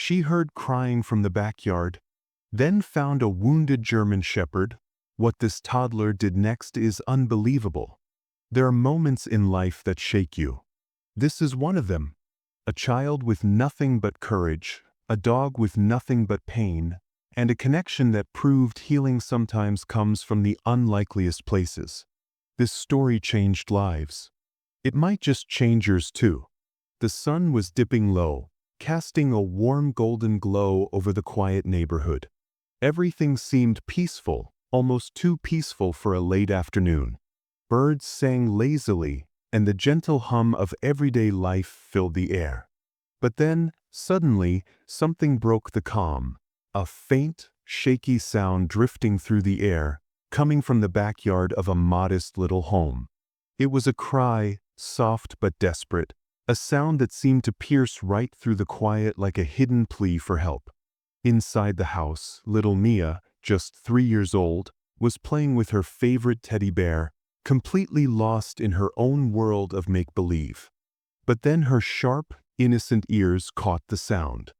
She heard crying from the backyard, then found a wounded German shepherd. What this toddler did next is unbelievable. There are moments in life that shake you. This is one of them. A child with nothing but courage, a dog with nothing but pain, and a connection that proved healing sometimes comes from the unlikeliest places. This story changed lives. It might just change yours too. The sun was dipping low, casting a warm golden glow over the quiet neighborhood. Everything seemed peaceful, almost too peaceful for a late afternoon. Birds sang lazily, and the gentle hum of everyday life filled the air. But then, suddenly, something broke the calm. A faint, shaky sound drifting through the air, coming from the backyard of a modest little home. It was a cry, soft but desperate, a sound that seemed to pierce right through the quiet like a hidden plea for help. Inside the house, little Mia, just 3 years old, was playing with her favorite teddy bear, completely lost in her own world of make-believe. But then her sharp, innocent ears caught the sound.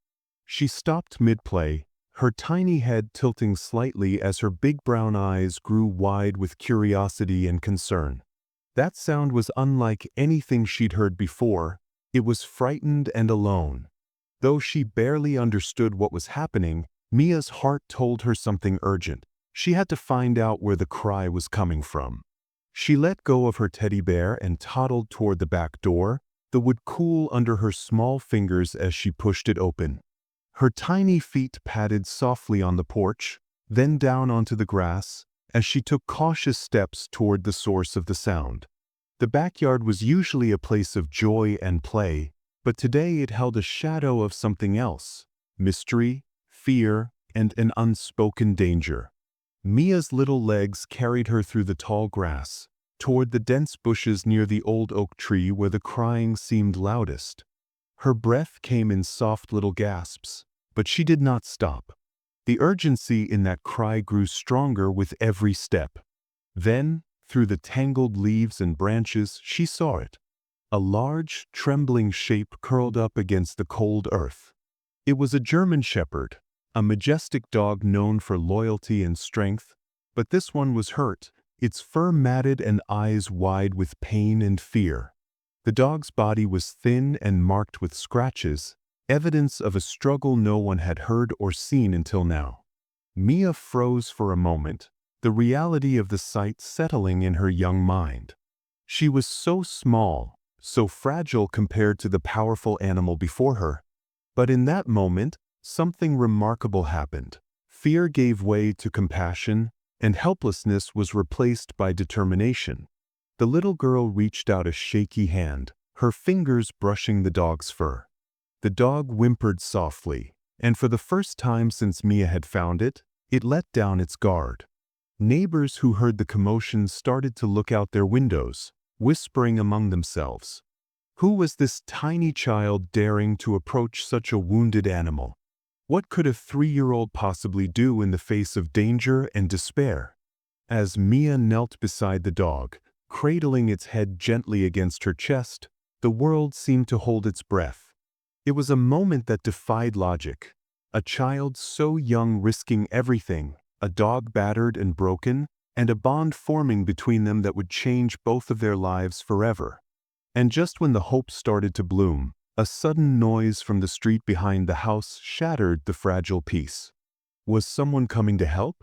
She stopped mid-play, her tiny head tilting slightly as her big brown eyes grew wide with curiosity and concern. That sound was unlike anything she'd heard before. It was frightened and alone. Though she barely understood what was happening, Mia's heart told her something urgent. She had to find out where the cry was coming from. She let go of her teddy bear and toddled toward the back door, the wood cool under her small fingers as she pushed it open. Her tiny feet padded softly on the porch, then down onto the grass, as she took cautious steps toward the source of the sound. The backyard was usually a place of joy and play, but today it held a shadow of something else: mystery, fear, and an unspoken danger. Mia's little legs carried her through the tall grass, toward the dense bushes near the old oak tree where the crying seemed loudest. Her breath came in soft little gasps, but she did not stop. The urgency in that cry grew stronger with every step. Then, through the tangled leaves and branches, she saw it. A large, trembling shape curled up against the cold earth. It was a German shepherd, a majestic dog known for loyalty and strength, but this one was hurt, its fur matted and eyes wide with pain and fear. The dog's body was thin and marked with scratches, evidence of a struggle no one had heard or seen until now. Mia froze for a moment, the reality of the sight settling in her young mind. She was so small, so fragile compared to the powerful animal before her. But in that moment, something remarkable happened. Fear gave way to compassion, and helplessness was replaced by determination. The little girl reached out a shaky hand, her fingers brushing the dog's fur. The dog whimpered softly, and for the first time since Mia had found it, it let down its guard. Neighbors who heard the commotion started to look out their windows, whispering among themselves. Who was this tiny child daring to approach such a wounded animal? What could a 3-year-old possibly do in the face of danger and despair? As Mia knelt beside the dog, cradling its head gently against her chest, the world seemed to hold its breath. It was a moment that defied logic. A child so young risking everything, a dog battered and broken, and a bond forming between them that would change both of their lives forever. And just when the hope started to bloom, a sudden noise from the street behind the house shattered the fragile peace. Was someone coming to help?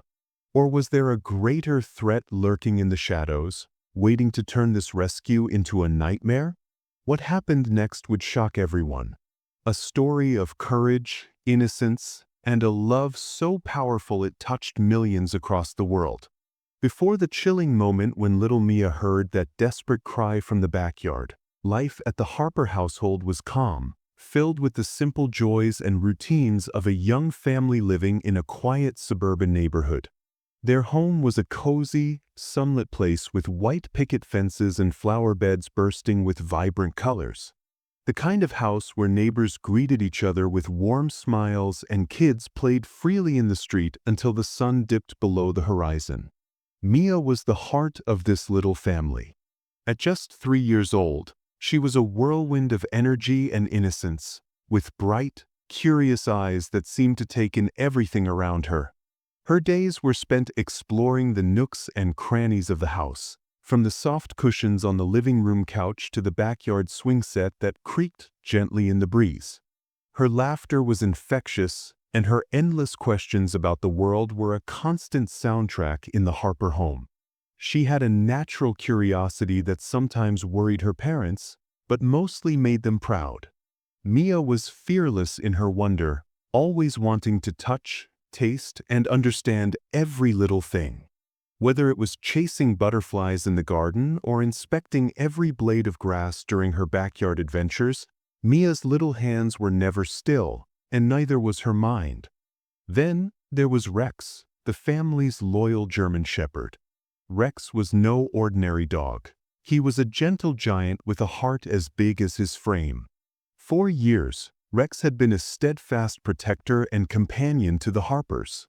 Or was there a greater threat lurking in the shadows, waiting to turn this rescue into a nightmare? What happened next would shock everyone. A story of courage, innocence, and a love so powerful it touched millions across the world. Before the chilling moment when little Mia heard that desperate cry from the backyard, life at the Harper household was calm, filled with the simple joys and routines of a young family living in a quiet suburban neighborhood. Their home was a cozy, sunlit place with white picket fences and flower beds bursting with vibrant colors. The kind of house where neighbors greeted each other with warm smiles and kids played freely in the street until the sun dipped below the horizon. Mia was the heart of this little family. At just 3 years old, she was a whirlwind of energy and innocence, with bright, curious eyes that seemed to take in everything around her. Her days were spent exploring the nooks and crannies of the house, from the soft cushions on the living room couch to the backyard swing set that creaked gently in the breeze. Her laughter was infectious, and her endless questions about the world were a constant soundtrack in the Harper home. She had a natural curiosity that sometimes worried her parents, but mostly made them proud. Mia was fearless in her wonder, always wanting to touch, taste, and understand every little thing. Whether it was chasing butterflies in the garden or inspecting every blade of grass during her backyard adventures, Mia's little hands were never still, and neither was her mind. Then there was Rex, the family's loyal German shepherd. Rex was no ordinary dog. He was a gentle giant with a heart as big as his frame. For years, Rex had been a steadfast protector and companion to the Harpers.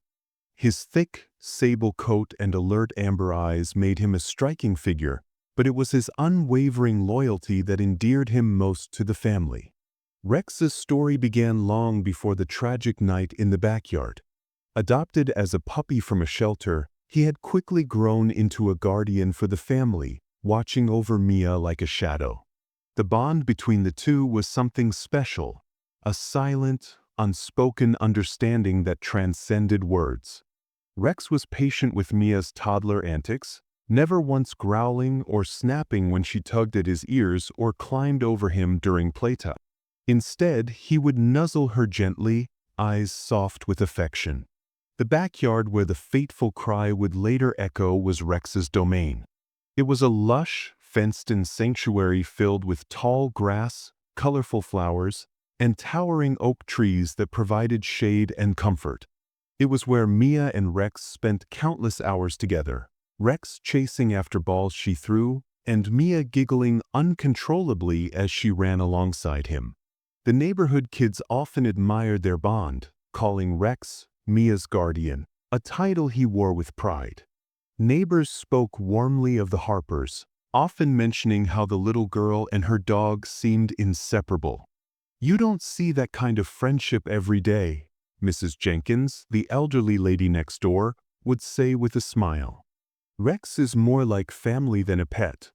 His thick, sable coat and alert amber eyes made him a striking figure, but it was his unwavering loyalty that endeared him most to the family. Rex's story began long before the tragic night in the backyard. Adopted as a puppy from a shelter, he had quickly grown into a guardian for the family, watching over Mia like a shadow. The bond between the two was something special, a silent, unspoken understanding that transcended words. Rex was patient with Mia's toddler antics, never once growling or snapping when she tugged at his ears or climbed over him during playtime. Instead, he would nuzzle her gently, eyes soft with affection. The backyard where the fateful cry would later echo was Rex's domain. It was a lush, fenced-in sanctuary filled with tall grass, colorful flowers, and towering oak trees that provided shade and comfort. It was where Mia and Rex spent countless hours together, Rex chasing after balls she threw, and Mia giggling uncontrollably as she ran alongside him. The neighborhood kids often admired their bond, calling Rex Mia's guardian, a title he wore with pride. Neighbors spoke warmly of the Harpers, often mentioning how the little girl and her dog seemed inseparable. "You don't see that kind of friendship every day," Mrs. Jenkins, the elderly lady next door, would say with a smile. "Rex is more like family than a pet."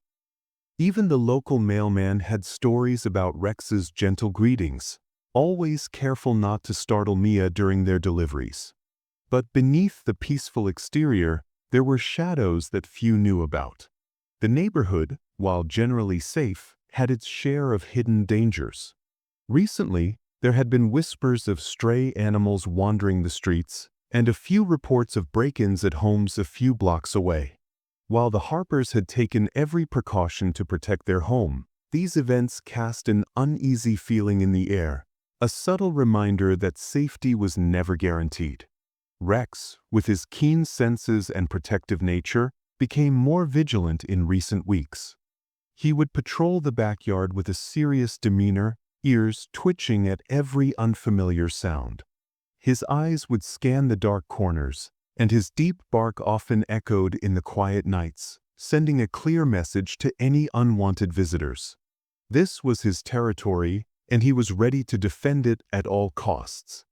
Even the local mailman had stories about Rex's gentle greetings, always careful not to startle Mia during their deliveries. But beneath the peaceful exterior, there were shadows that few knew about. The neighborhood, while generally safe, had its share of hidden dangers. Recently, there had been whispers of stray animals wandering the streets, and a few reports of break-ins at homes a few blocks away. While the Harpers had taken every precaution to protect their home, these events cast an uneasy feeling in the air, a subtle reminder that safety was never guaranteed. Rex, with his keen senses and protective nature, became more vigilant in recent weeks. He would patrol the backyard with a serious demeanor, ears twitching at every unfamiliar sound. His eyes would scan the dark corners, and his deep bark often echoed in the quiet nights, sending a clear message to any unwanted visitors. This was his territory, and he was ready to defend it at all costs.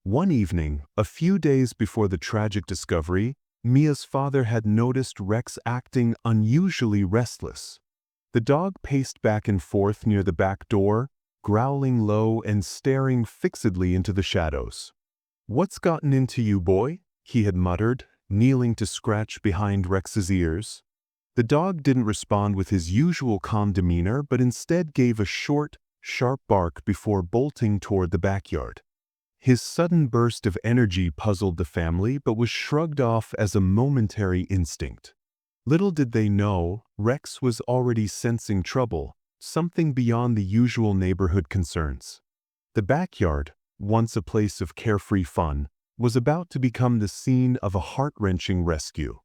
One evening, a few days before the tragic discovery, Mia's father had noticed Rex acting unusually restless. The dog paced back and forth near the back door, growling low and staring fixedly into the shadows. "What's gotten into you, boy?" he had muttered, kneeling to scratch behind Rex's ears. The dog didn't respond with his usual calm demeanor, but instead gave a short, sharp bark before bolting toward the backyard. His sudden burst of energy puzzled the family but was shrugged off as a momentary instinct. Little did they know, Rex was already sensing trouble, something beyond the usual neighborhood concerns. The backyard, once a place of carefree fun, was about to become the scene of a heart-wrenching rescue.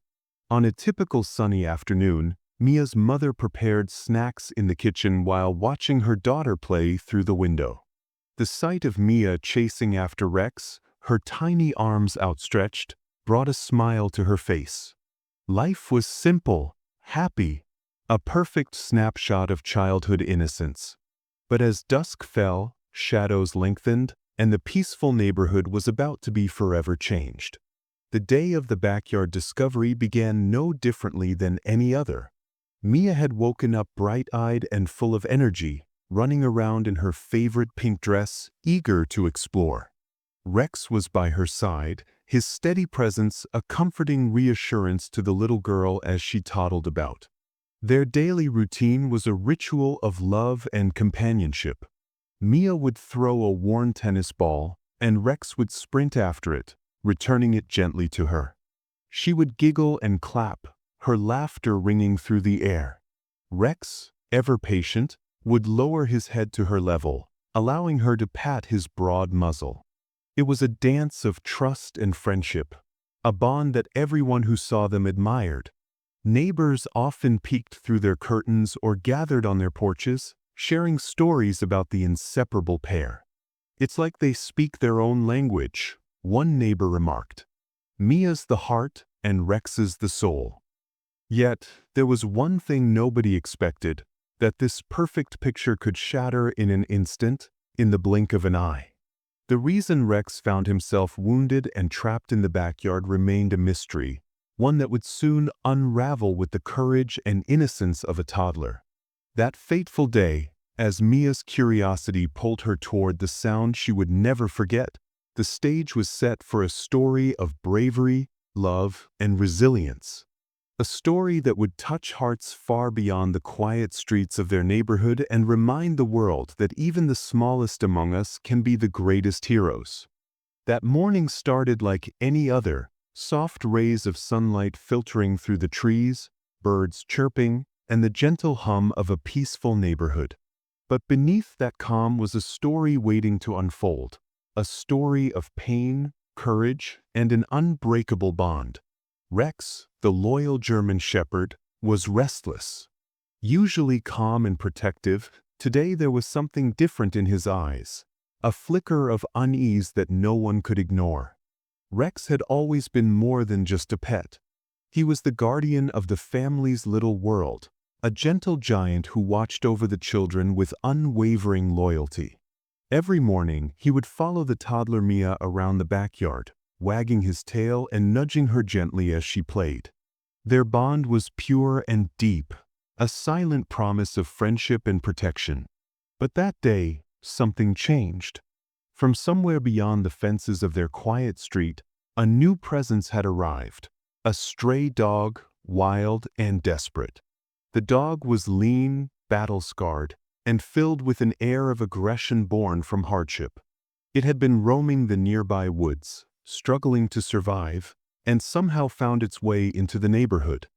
On a typical sunny afternoon, Mia's mother prepared snacks in the kitchen while watching her daughter play through the window. The sight of Mia chasing after Rex, her tiny arms outstretched, brought a smile to her face. Life was simple, happy, a perfect snapshot of childhood innocence. But as dusk fell, shadows lengthened, and the peaceful neighborhood was about to be forever changed. The day of the backyard discovery began no differently than any other. Mia had woken up bright-eyed and full of energy, running around in her favorite pink dress, eager to explore. Rex was by her side, his steady presence a comforting reassurance to the little girl as she toddled about. Their daily routine was a ritual of love and companionship. Mia would throw a worn tennis ball, and Rex would sprint after it, returning it gently to her. She would giggle and clap, her laughter ringing through the air. Rex, ever patient, would lower his head to her level, allowing her to pat his broad muzzle. It was a dance of trust and friendship, a bond that everyone who saw them admired. Neighbors often peeked through their curtains or gathered on their porches, sharing stories about the inseparable pair. "It's like they speak their own language," one neighbor remarked. "Mia's the heart and Rex's the soul." Yet, there was one thing nobody expected, that this perfect picture could shatter in an instant, in the blink of an eye. The reason Rex found himself wounded and trapped in the backyard remained a mystery, one that would soon unravel with the courage and innocence of a toddler. That fateful day, as Mia's curiosity pulled her toward the sound she would never forget, the stage was set for a story of bravery, love, and resilience. A story that would touch hearts far beyond the quiet streets of their neighborhood and remind the world that even the smallest among us can be the greatest heroes. That morning started like any other, soft rays of sunlight filtering through the trees, birds chirping, and the gentle hum of a peaceful neighborhood. But beneath that calm was a story waiting to unfold, a story of pain, courage, and an unbreakable bond. Rex, the loyal German shepherd, was restless. Usually calm and protective, today there was something different in his eyes, a flicker of unease that no one could ignore. Rex had always been more than just a pet. He was the guardian of the family's little world, a gentle giant who watched over the children with unwavering loyalty. Every morning, he would follow the toddler Mia around the backyard, wagging his tail and nudging her gently as she played. Their bond was pure and deep, a silent promise of friendship and protection. But that day, something changed. From somewhere beyond the fences of their quiet street, a new presence had arrived, a stray dog, wild and desperate. The dog was lean, battle-scarred, and filled with an air of aggression born from hardship. It had been roaming the nearby woods, struggling to survive, and somehow found its way into the neighborhood.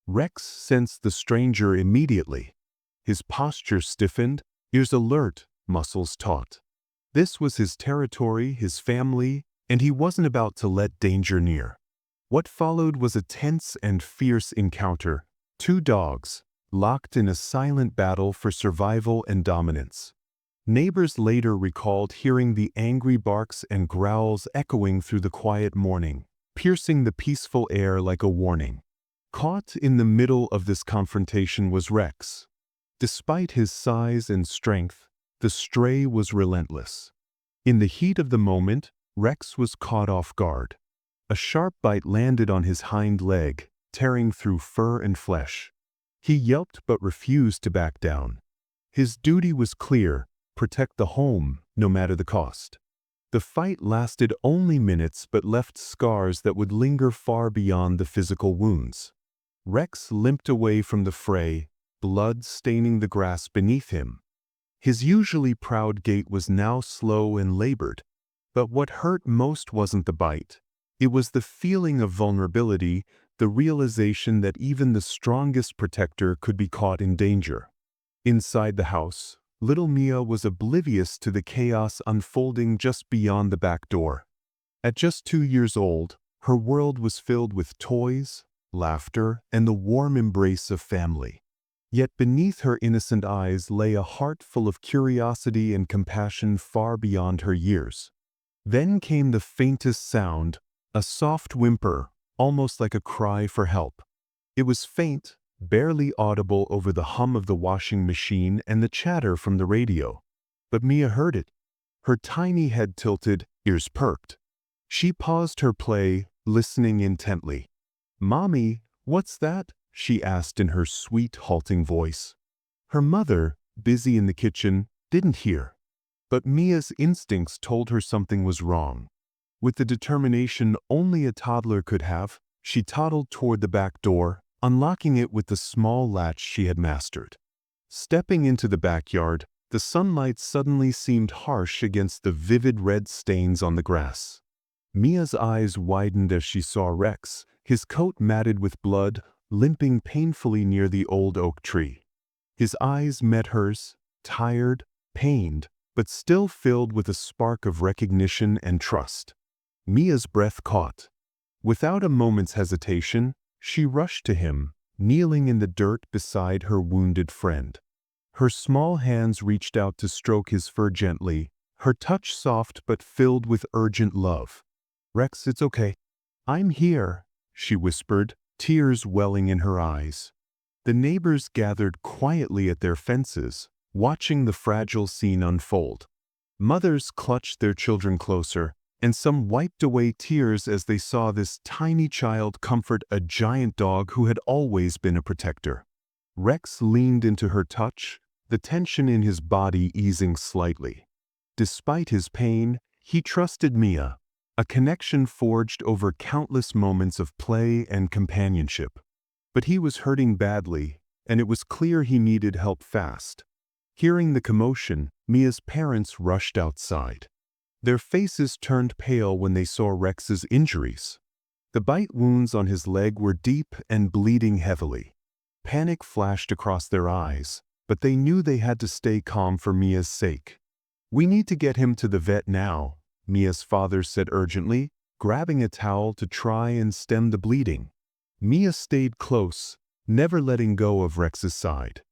Rex sensed the stranger immediately. His posture stiffened, ears alert, muscles taut. This was his territory, his family, and he wasn't about to let danger near. What followed was a tense and fierce encounter, two dogs, locked in a silent battle for survival and dominance. Neighbors later recalled hearing the angry barks and growls echoing through the quiet morning, piercing the peaceful air like a warning. Caught in the middle of this confrontation was Rex. Despite his size and strength, the stray was relentless. In the heat of the moment, Rex was caught off guard. A sharp bite landed on his hind leg, tearing through fur and flesh. He yelped but refused to back down. His duty was clear: protect the home, no matter the cost. The fight lasted only minutes but left scars that would linger far beyond the physical wounds. Rex limped away from the fray, blood staining the grass beneath him. His usually proud gait was now slow and labored. But what hurt most wasn't the bite. It was the feeling of vulnerability, the realization that even the strongest protector could be caught in danger. Inside the house, little Mia was oblivious to the chaos unfolding just beyond the back door. At just 2 years old, her world was filled with toys, laughter, and the warm embrace of family. Yet beneath her innocent eyes lay a heart full of curiosity and compassion far beyond her years. Then came the faintest sound, a soft whimper, almost like a cry for help. It was faint, barely audible over the hum of the washing machine and the chatter from the radio. But Mia heard it. her tiny head tilted, ears perked. She paused her play, listening intently. "Mommy, what's that?" she asked in her sweet, halting voice. Her mother, busy in the kitchen, didn't hear. But Mia's instincts told her something was wrong. With the determination only a toddler could have, she toddled toward the back door, unlocking it with the small latch she had mastered. Stepping into the backyard, the sunlight suddenly seemed harsh against the vivid red stains on the grass. Mia's eyes widened as she saw Rex, his coat matted with blood, limping painfully near the old oak tree. His eyes met hers, tired, pained, but still filled with a spark of recognition and trust. Mia's breath caught. Without a moment's hesitation, she rushed to him, kneeling in the dirt beside her wounded friend. Her small hands reached out to stroke his fur gently, her touch soft but filled with urgent love. "Rex, it's okay. I'm here," she whispered, tears welling in her eyes. The neighbors gathered quietly at their fences, watching the fragile scene unfold. Mothers clutched their children closer, and some wiped away tears as they saw this tiny child comfort a giant dog who had always been a protector. Rex leaned into her touch, the tension in his body easing slightly. Despite his pain, he trusted Mia, a connection forged over countless moments of play and companionship. But he was hurting badly, and it was clear he needed help fast. Hearing the commotion, Mia's parents rushed outside. Their faces turned pale when they saw Rex's injuries. The bite wounds on his leg were deep and bleeding heavily. Panic flashed across their eyes, but they knew they had to stay calm for Mia's sake. "We need to get him to the vet now," Mia's father said urgently, grabbing a towel to try and stem the bleeding. Mia stayed close, never letting go of Rex's side.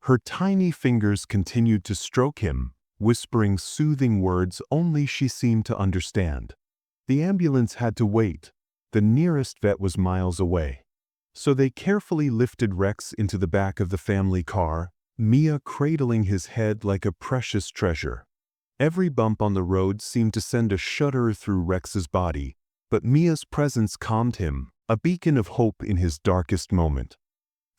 Her tiny fingers continued to stroke him, whispering soothing words only she seemed to understand. The ambulance had to wait. The nearest vet was miles away. So they carefully lifted Rex into the back of the family car, Mia cradling his head like a precious treasure. Every bump on the road seemed to send a shudder through Rex's body, but Mia's presence calmed him, a beacon of hope in his darkest moment.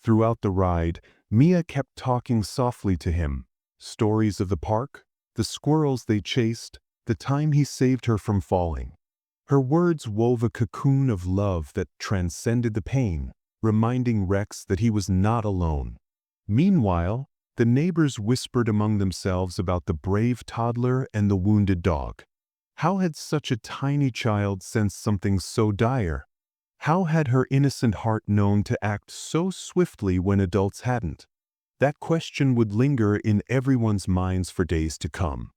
Throughout the ride, Mia kept talking softly to him. Stories of the park, the squirrels they chased, the time he saved her from falling. Her words wove a cocoon of love that transcended the pain, reminding Rex that he was not alone. Meanwhile, the neighbors whispered among themselves about the brave toddler and the wounded dog. How had such a tiny child sensed something so dire? How had her innocent heart known to act so swiftly when adults hadn't? That question would linger in everyone's minds for days to come.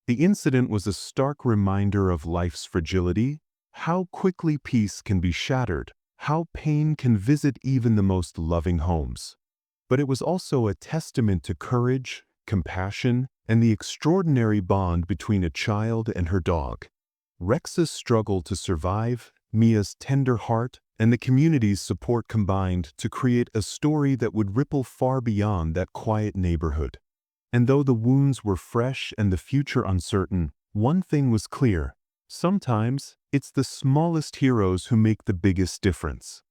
The incident was a stark reminder of life's fragility, how quickly peace can be shattered, how pain can visit even the most loving homes. But it was also a testament to courage, compassion, and the extraordinary bond between a child and her dog. Rex's struggle to survive, Mia's tender heart, and the community's support combined to create a story that would ripple far beyond that quiet neighborhood. And though the wounds were fresh and the future uncertain, one thing was clear: sometimes it's the smallest heroes who make the biggest difference.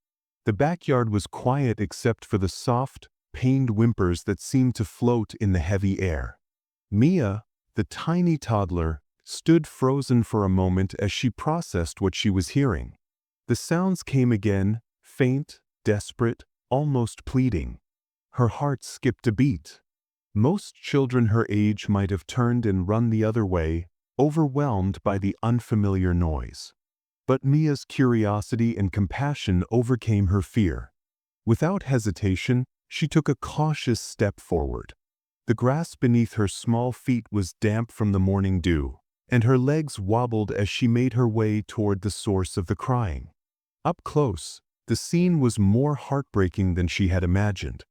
The backyard was quiet except for the soft, pained whimpers that seemed to float in the heavy air. Mia, the tiny toddler, stood frozen for a moment as she processed what she was hearing. The sounds came again, faint, desperate, almost pleading. Her heart skipped a beat. Most children her age might have turned and run the other way, overwhelmed by the unfamiliar noise. But Mia's curiosity and compassion overcame her fear. Without hesitation, she took a cautious step forward. The grass beneath her small feet was damp from the morning dew, and her legs wobbled as she made her way toward the source of the crying. Up close, the scene was more heartbreaking than she had imagined.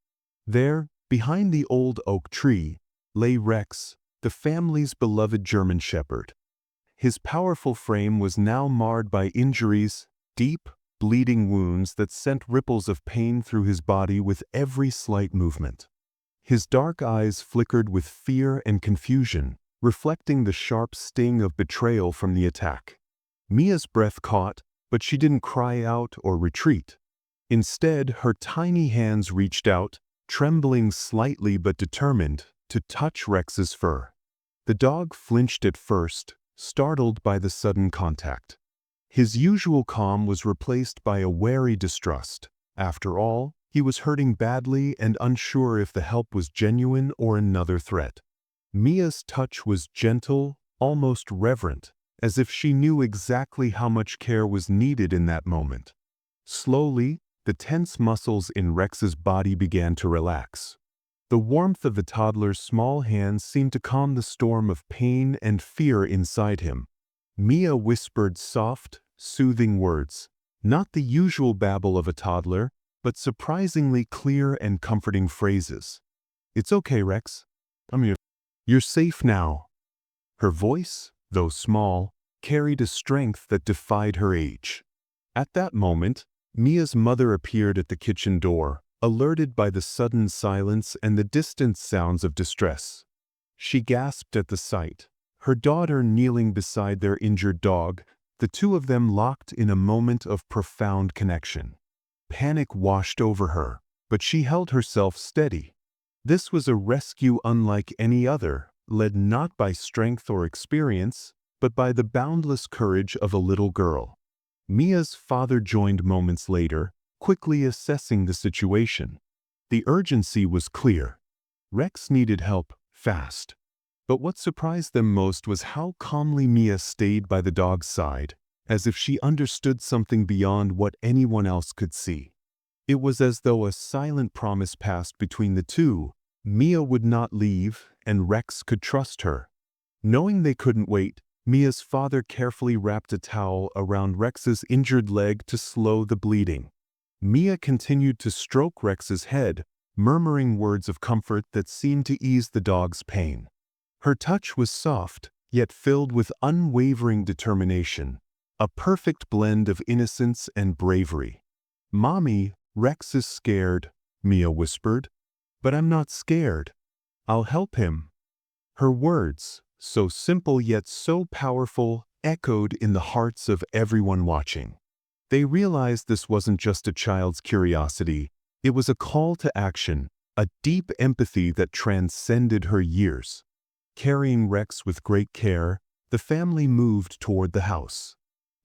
There, behind the old oak tree, lay Rex, the family's beloved German shepherd. His powerful frame was now marred by injuries, deep, bleeding wounds that sent ripples of pain through his body with every slight movement. His dark eyes flickered with fear and confusion, reflecting the sharp sting of betrayal from the attack. Mia's breath caught, but she didn't cry out or retreat. Instead, her tiny hands reached out, trembling slightly but determined, to touch Rex's fur. The dog flinched at first, startled by the sudden contact. His usual calm was replaced by a wary distrust. After all, he was hurting badly and unsure if the help was genuine or another threat. Mia's touch was gentle, almost reverent, as if she knew exactly how much care was needed in that moment. Slowly, the tense muscles in Rex's body began to relax. The warmth of the toddler's small hands seemed to calm the storm of pain and fear inside him. Mia whispered soft, soothing words, not the usual babble of a toddler, but surprisingly clear and comforting phrases. "It's okay, Rex. I'm here. You're safe now." Her voice, though small, carried a strength that defied her age. At that moment, Mia's mother appeared at the kitchen door, alerted by the sudden silence and the distant sounds of distress. She gasped at the sight, her daughter kneeling beside their injured dog, the two of them locked in a moment of profound connection. Panic washed over her, but she held herself steady. This was a rescue unlike any other, led not by strength or experience, but by the boundless courage of a little girl. Mia's father joined moments later, quickly assessing the situation. The urgency was clear. Rex needed help fast. But what surprised them most was how calmly Mia stayed by the dog's side, as if she understood something beyond what anyone else could see. It was as though a silent promise passed between the two. Mia would not leave, and Rex could trust her. Knowing they couldn't wait, Mia's father carefully wrapped a towel around Rex's injured leg to slow the bleeding. Mia continued to stroke Rex's head, murmuring words of comfort that seemed to ease the dog's pain. Her touch was soft, yet filled with unwavering determination, a perfect blend of innocence and bravery. "Mommy, Rex is scared," Mia whispered. "But I'm not scared. I'll help him." Her words, so simple yet so powerful, echoed in the hearts of everyone watching. They realized this wasn't just a child's curiosity, it was a call to action, a deep empathy that transcended her years. Carrying Rex with great care, the family moved toward the house.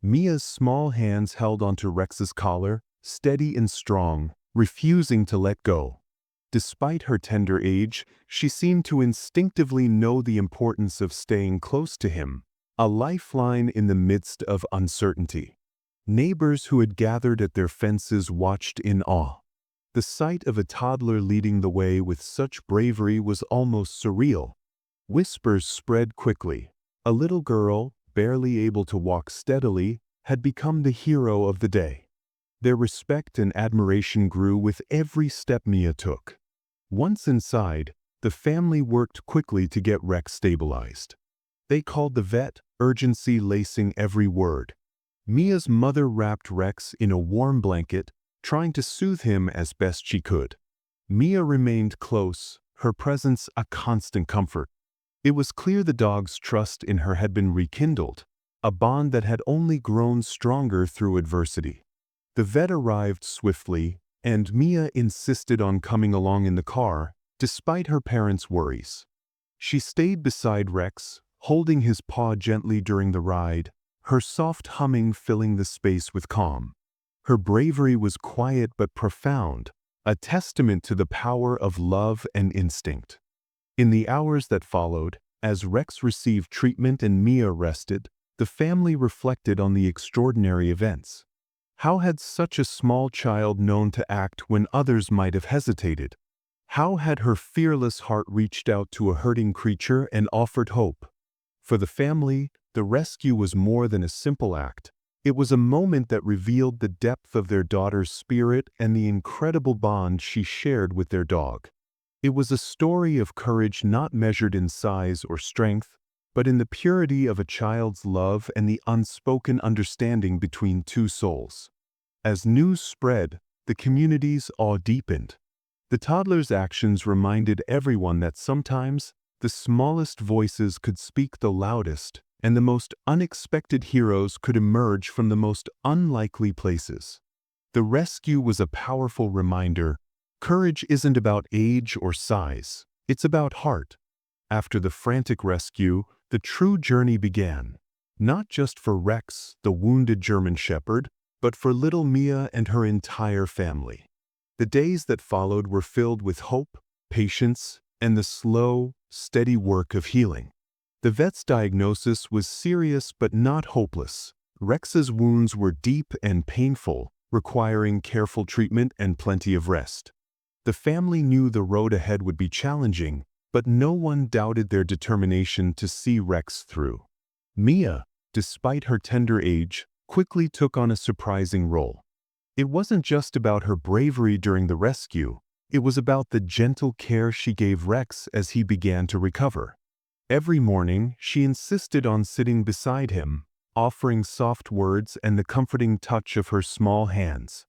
Mia's small hands held onto Rex's collar, steady and strong, refusing to let go. Despite her tender age, she seemed to instinctively know the importance of staying close to him, a lifeline in the midst of uncertainty. Neighbors who had gathered at their fences watched in awe. The sight of a toddler leading the way with such bravery was almost surreal. Whispers spread quickly. A little girl, barely able to walk steadily, had become the hero of the day. Their respect and admiration grew with every step Mia took. Once inside, the family worked quickly to get Rex stabilized. They called the vet, urgency lacing every word. Mia's mother wrapped Rex in a warm blanket, trying to soothe him as best she could. Mia remained close, her presence a constant comfort. It was clear the dog's trust in her had been rekindled, a bond that had only grown stronger through adversity. The vet arrived swiftly, and Mia insisted on coming along in the car, despite her parents' worries. She stayed beside Rex, holding his paw gently during the ride, her soft humming filling the space with calm. Her bravery was quiet but profound, a testament to the power of love and instinct. In the hours that followed, as Rex received treatment and Mia rested, the family reflected on the extraordinary events. How had such a small child known to act when others might have hesitated? How had her fearless heart reached out to a hurting creature and offered hope? For the family, the rescue was more than a simple act. It was a moment that revealed the depth of their daughter's spirit and the incredible bond she shared with their dog. It was a story of courage not measured in size or strength, but in the purity of a child's love and the unspoken understanding between two souls. As news spread, the community's awe deepened. The toddler's actions reminded everyone that sometimes the The smallest voices could speak the loudest, and the most unexpected heroes could emerge from the most unlikely places. The rescue was a powerful reminder: courage isn't about age or size, it's about heart. After the frantic rescue, the true journey began. Not just for Rex, the wounded German shepherd, but for little Mia and her entire family. The days that followed were filled with hope, patience, and the slow, steady work of healing. The vet's diagnosis was serious but not hopeless. Rex's wounds were deep and painful, requiring careful treatment and plenty of rest. The family knew the road ahead would be challenging, but no one doubted their determination to see Rex through. Mia, despite her tender age, quickly took on a surprising role. It wasn't just about her bravery during the rescue, it was about the gentle care she gave Rex as he began to recover. Every morning, she insisted on sitting beside him, offering soft words and the comforting touch of her small hands.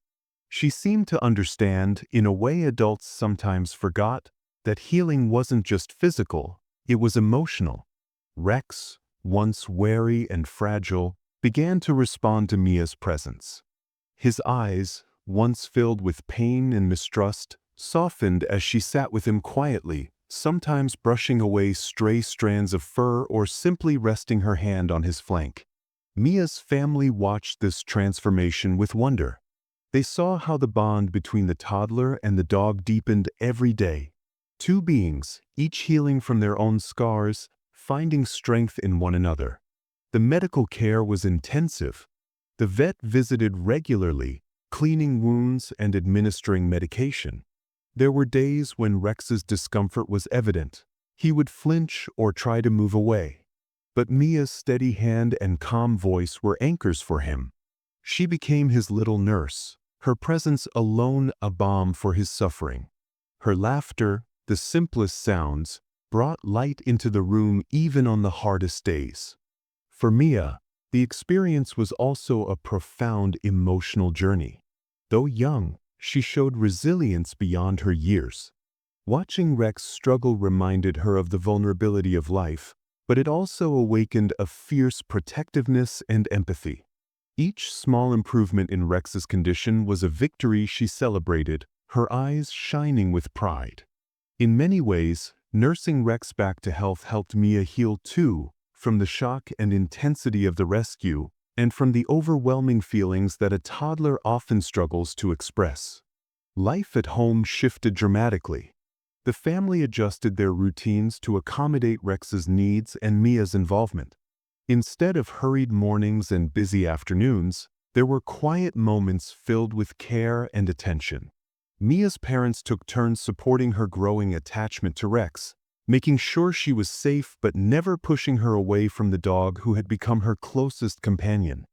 She seemed to understand, in a way adults sometimes forgot, that healing wasn't just physical, it was emotional. Rex, once wary and fragile, began to respond to Mia's presence. His eyes, once filled with pain and mistrust, softened as she sat with him quietly, sometimes brushing away stray strands of fur or simply resting her hand on his flank. Mia's family watched this transformation with wonder. They saw how the bond between the toddler and the dog deepened every day. Two beings, each healing from their own scars, finding strength in one another. The medical care was intensive. The vet visited regularly, cleaning wounds and administering medication. There were days when Rex's discomfort was evident. He would flinch or try to move away. But Mia's steady hand and calm voice were anchors for him. She became his little nurse, her presence alone a balm for his suffering. Her laughter, the simplest sounds, brought light into the room even on the hardest days. For Mia, the experience was also a profound emotional journey. Though young, she showed resilience beyond her years. Watching Rex struggle reminded her of the vulnerability of life, but it also awakened a fierce protectiveness and empathy. Each small improvement in Rex's condition was a victory she celebrated, her eyes shining with pride. In many ways, nursing Rex back to health helped Mia heal too, from the shock and intensity of the rescue, and from the overwhelming feelings that a toddler often struggles to express. Life at home shifted dramatically. The family adjusted their routines to accommodate Rex's needs and Mia's involvement. Instead of hurried mornings and busy afternoons, there were quiet moments filled with care and attention. Mia's parents took turns supporting her growing attachment to Rex, making sure she was safe but never pushing her away from the dog who had become her closest companion.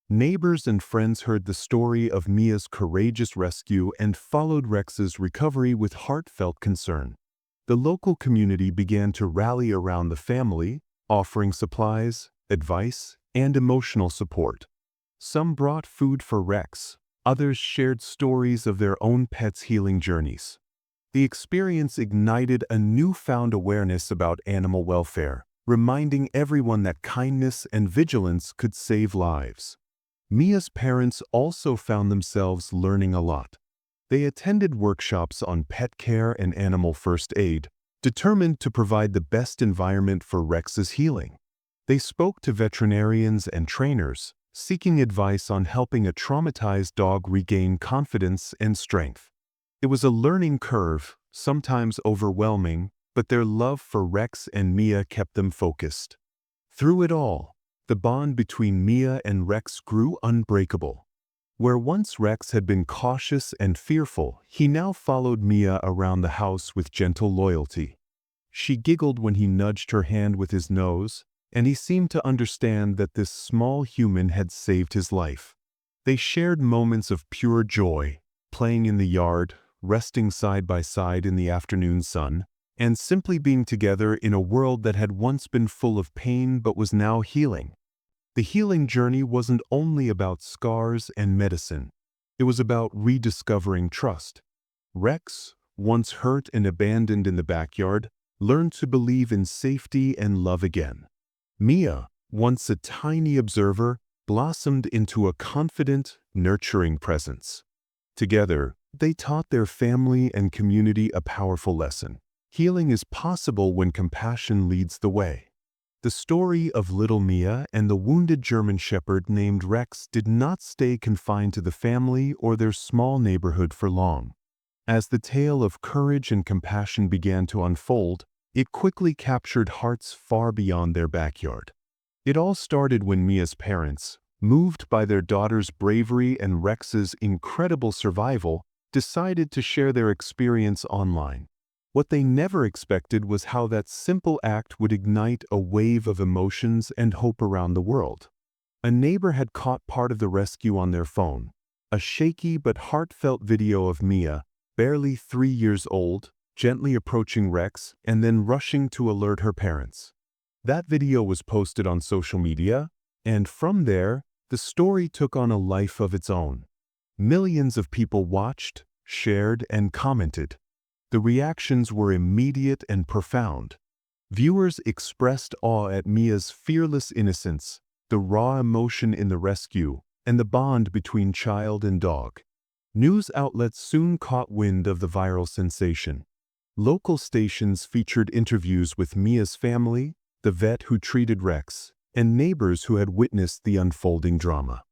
Neighbors and friends heard the story of Mia's courageous rescue and followed Rex's recovery with heartfelt concern. The local community began to rally around the family, offering supplies, advice, and emotional support. Some brought food for Rex, others shared stories of their own pets' healing journeys. The experience ignited a newfound awareness about animal welfare, reminding everyone that kindness and vigilance could save lives. Mia's parents also found themselves learning a lot. They attended workshops on pet care and animal first aid, determined to provide the best environment for Rex's healing. They spoke to veterinarians and trainers, seeking advice on helping a traumatized dog regain confidence and strength. It was a learning curve, sometimes overwhelming, but their love for Rex and Mia kept them focused. Through it all, the bond between Mia and Rex grew unbreakable. Where once Rex had been cautious and fearful, he now followed Mia around the house with gentle loyalty. She giggled when he nudged her hand with his nose, and he seemed to understand that this small human had saved his life. They shared moments of pure joy, playing in the yard, resting side by side in the afternoon sun, and simply being together in a world that had once been full of pain but was now healing. The healing journey wasn't only about scars and medicine. It was about rediscovering trust. Rex, once hurt and abandoned in the backyard, learned to believe in safety and love again. Mia, once a tiny observer, blossomed into a confident, nurturing presence. Together, they taught their family and community a powerful lesson. Healing is possible when compassion leads the way. The story of little Mia and the wounded German Shepherd named Rex did not stay confined to the family or their small neighborhood for long. As the tale of courage and compassion began to unfold, it quickly captured hearts far beyond their backyard. It all started when Mia's parents, moved by their daughter's bravery and Rex's incredible survival, decided to share their experience online. What they never expected was how that simple act would ignite a wave of emotions and hope around the world. A neighbor had caught part of the rescue on their phone, a shaky but heartfelt video of Mia, barely 3 years old, gently approaching Rex and then rushing to alert her parents. That video was posted on social media, and from there, the story took on a life of its own. Millions of people watched, shared, and commented. The reactions were immediate and profound. Viewers expressed awe at Mia's fearless innocence, the raw emotion in the rescue, and the bond between child and dog. News outlets soon caught wind of the viral sensation. Local stations featured interviews with Mia's family, the vet who treated Rex, and neighbors who had witnessed the unfolding drama.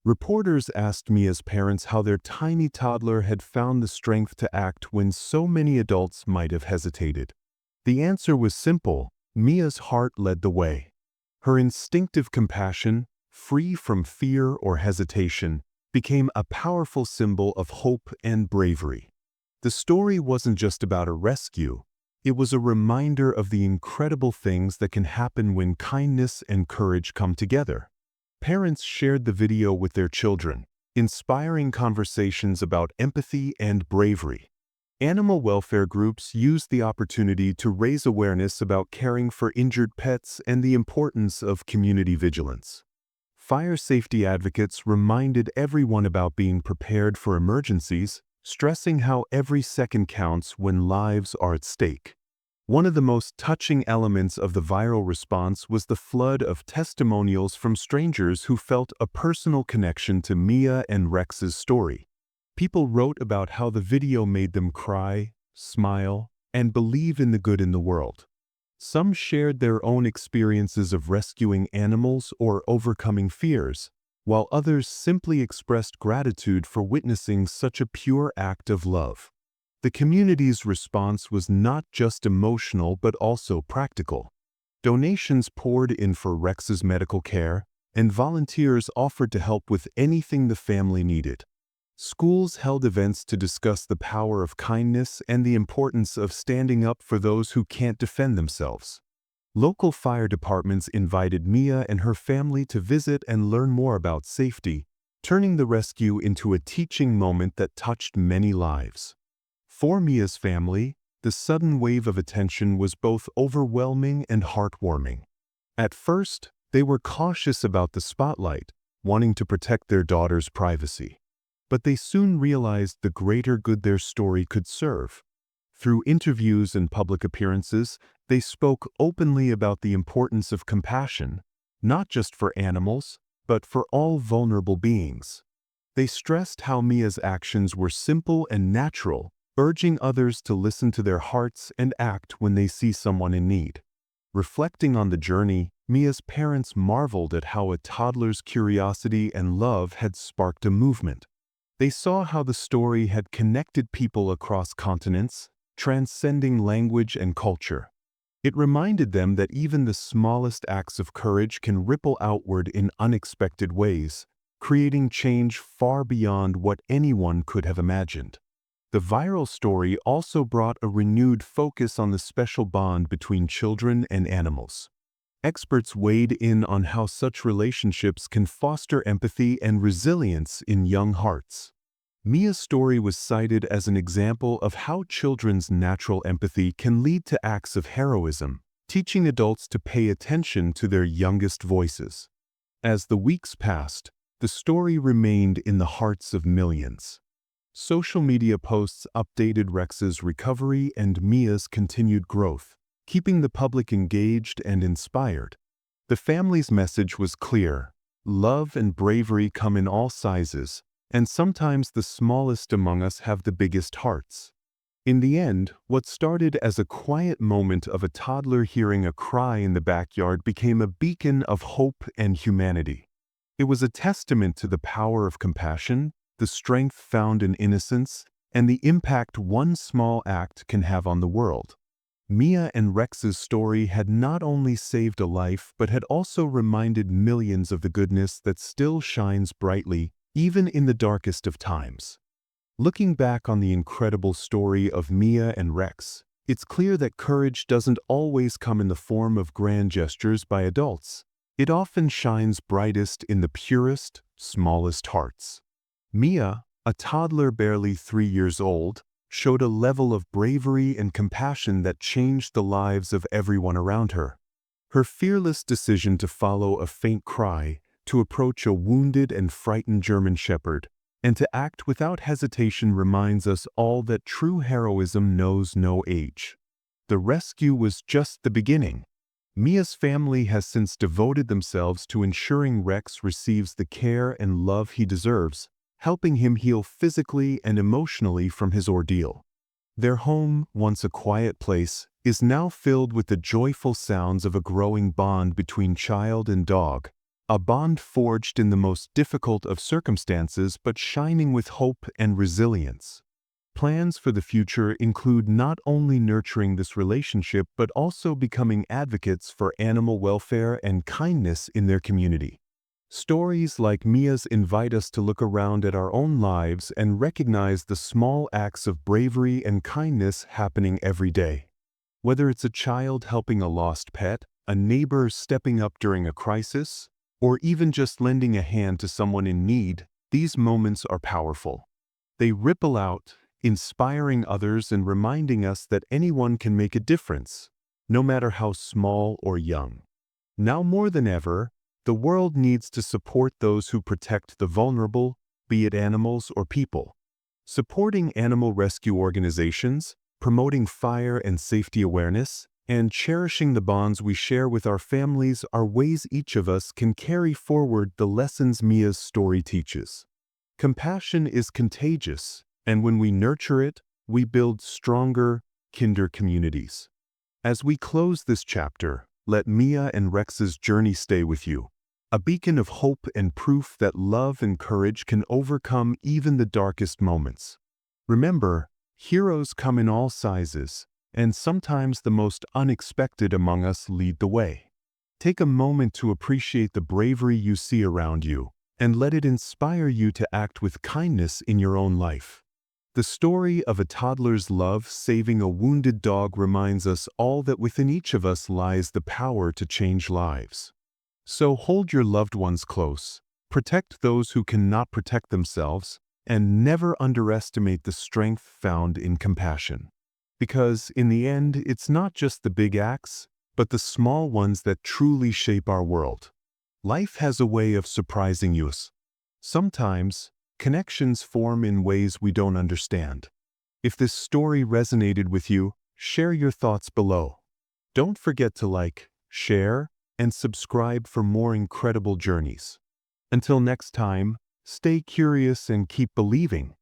Reporters asked Mia's parents how their tiny toddler had found the strength to act when so many adults might have hesitated. The answer was simple: Mia's heart led the way. Her instinctive compassion, free from fear or hesitation, became a powerful symbol of hope and bravery. The story wasn't just about a rescue. It was a reminder of the incredible things that can happen when kindness and courage come together. Parents shared the video with their children, inspiring conversations about empathy and bravery. Animal welfare groups used the opportunity to raise awareness about caring for injured pets and the importance of community vigilance. Fire safety advocates reminded everyone about being prepared for emergencies, stressing how every second counts when lives are at stake. One of the most touching elements of the viral response was the flood of testimonials from strangers who felt a personal connection to Mia and Rex's story. People wrote about how the video made them cry, smile, and believe in the good in the world. Some shared their own experiences of rescuing animals or overcoming fears, while others simply expressed gratitude for witnessing such a pure act of love. The community's response was not just emotional but also practical. Donations poured in for Rex's medical care, and volunteers offered to help with anything the family needed. Schools held events to discuss the power of kindness and the importance of standing up for those who can't defend themselves. Local fire departments invited Mia and her family to visit and learn more about safety, turning the rescue into a teaching moment that touched many lives. For Mia's family, the sudden wave of attention was both overwhelming and heartwarming. At first, they were cautious about the spotlight, wanting to protect their daughter's privacy. But they soon realized the greater good their story could serve. Through interviews and public appearances, they spoke openly about the importance of compassion, not just for animals, but for all vulnerable beings. They stressed how Mia's actions were simple and natural, urging others to listen to their hearts and act when they see someone in need. Reflecting on the journey, Mia's parents marveled at how a toddler's curiosity and love had sparked a movement. They saw how the story had connected people across continents, transcending language and culture. It reminded them that even the smallest acts of courage can ripple outward in unexpected ways, creating change far beyond what anyone could have imagined. The viral story also brought a renewed focus on the special bond between children and animals. Experts weighed in on how such relationships can foster empathy and resilience in young hearts. Mia's story was cited as an example of how children's natural empathy can lead to acts of heroism, teaching adults to pay attention to their youngest voices. As the weeks passed, the story remained in the hearts of millions. Social media posts updated Rex's recovery and Mia's continued growth, keeping the public engaged and inspired. The family's message was clear: love and bravery come in all sizes, and sometimes the smallest among us have the biggest hearts. In the end, what started as a quiet moment of a toddler hearing a cry in the backyard became a beacon of hope and humanity. It was a testament to the power of compassion, the strength found in innocence, and the impact one small act can have on the world. Mia and Rex's story had not only saved a life but had also reminded millions of the goodness that still shines brightly, even in the darkest of times. Looking back on the incredible story of Mia and Rex, it's clear that courage doesn't always come in the form of grand gestures by adults. It often shines brightest in the purest, smallest hearts. Mia, a toddler barely 3 years old, showed a level of bravery and compassion that changed the lives of everyone around her. Her fearless decision to follow a faint cry, to approach a wounded and frightened German shepherd, and to act without hesitation reminds us all that true heroism knows no age. The rescue was just the beginning. Mia's family has since devoted themselves to ensuring Rex receives the care and love he deserves, helping him heal physically and emotionally from his ordeal. Their home, once a quiet place, is now filled with the joyful sounds of a growing bond between child and dog, a bond forged in the most difficult of circumstances but shining with hope and resilience. Plans for the future include not only nurturing this relationship but also becoming advocates for animal welfare and kindness in their community. Stories like Mia's invite us to look around at our own lives and recognize the small acts of bravery and kindness happening every day. Whether it's a child helping a lost pet, a neighbor stepping up during a crisis, or even just lending a hand to someone in need, these moments are powerful. They ripple out, inspiring others and reminding us that anyone can make a difference, no matter how small or young. Now more than ever, the world needs to support those who protect the vulnerable, be it animals or people. Supporting animal rescue organizations, promoting fire and safety awareness, and cherishing the bonds we share with our families are ways each of us can carry forward the lessons Mia's story teaches. Compassion is contagious, and when we nurture it, we build stronger, kinder communities. As we close this chapter, let Mia and Rex's journey stay with you, a beacon of hope and proof that love and courage can overcome even the darkest moments. Remember, heroes come in all sizes, and sometimes the most unexpected among us lead the way. Take a moment to appreciate the bravery you see around you, and let it inspire you to act with kindness in your own life. The story of a toddler's love saving a wounded dog reminds us all that within each of us lies the power to change lives. So hold your loved ones close, protect those who cannot protect themselves, and never underestimate the strength found in compassion. Because in the end, it's not just the big acts, but the small ones that truly shape our world. Life has a way of surprising us. Sometimes, connections form in ways we don't understand. If this story resonated with you, share your thoughts below. Don't forget to like, share, and subscribe for more incredible journeys. Until next time, stay curious and keep believing.